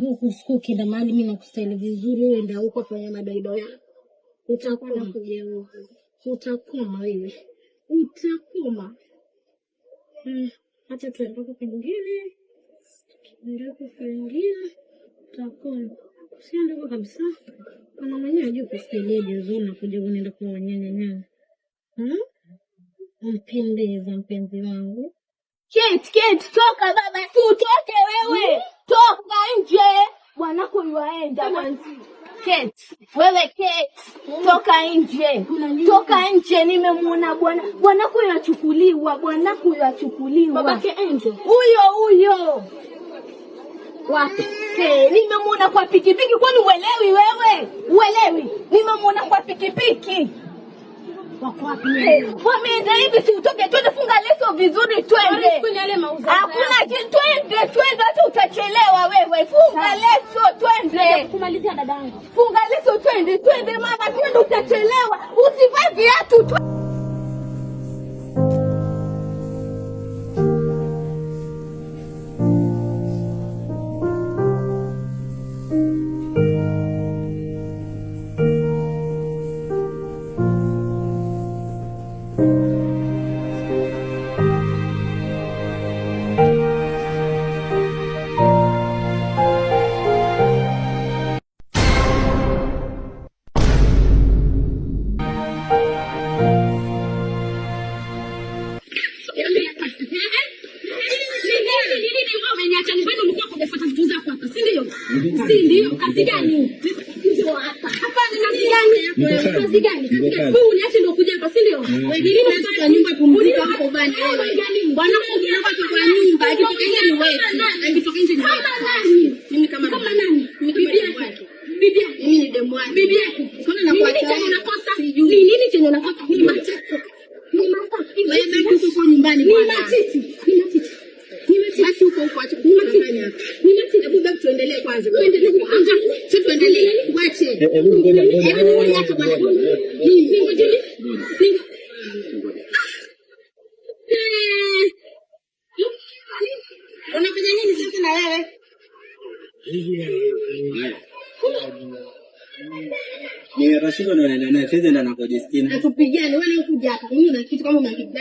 huku siku kenda mahali mimi nakustahili vizuri, wewe ndio huko kwenye madaido yako. Utakuwa kuja huko. Utakoma wewe. Utakoma. Acha tuende kwa pengine. Ndio kwa pengine. Utakoma. Usiende kwa kabisa. Ana mwenyewe ajue kustahili vizuri na kuja unaenda kwa nyanya. Mpendeza mpenzi wangu. Kate, toka baba, tutoke wewe. Toka nje. Bwanako yuaenda mwanzi. Kate, toka nje. Toka nje, nimemuona bwanako yachukuliwa, Babake Angel. Huyo. Wapi? Nimemuona kwa pikipiki, kwani uelewi wewe? Uelewi? Nimemuona kwa pikipiki. Wako wapi? Wameenda hivi, si utoke twende, funga leso vizuri twende. Hakuna kitu, twende hata utachelewa wewe. Funga leso twende. Kumalizia dadangu. Funga leso twende mama, twende utachelewa. Usivae viatu. Ndio, kazi gani? Hapa ni kazi gani? Wewe uniache ndio kuja hapa, si ndio? Wewe nini unatoka nyumba pumzika hapo bani wewe? Bwana kuja hapa kwa nyumba, akitoka nje ni wewe. Akitoka nje ni wewe. Mimi kama nani? Bibi yako. Mimi ni demu wako. Bibi yako. Mbona nakuacha? Nini chenye unakosa? Ni matatu. Wewe baki huko nyumbani bwana. Ni matiti. Basi huko acha kufanya hapa. Hebu tuendelee kwanza. Tuendelee. Wache. Hebu ngoja hapa bwana. Unafanya nini sasa na wewe? Ni Rashid anaenda naye sasa ndo anakojisikia. Atupigane wewe ukuja hapa. Mimi na kitu kama una kitu.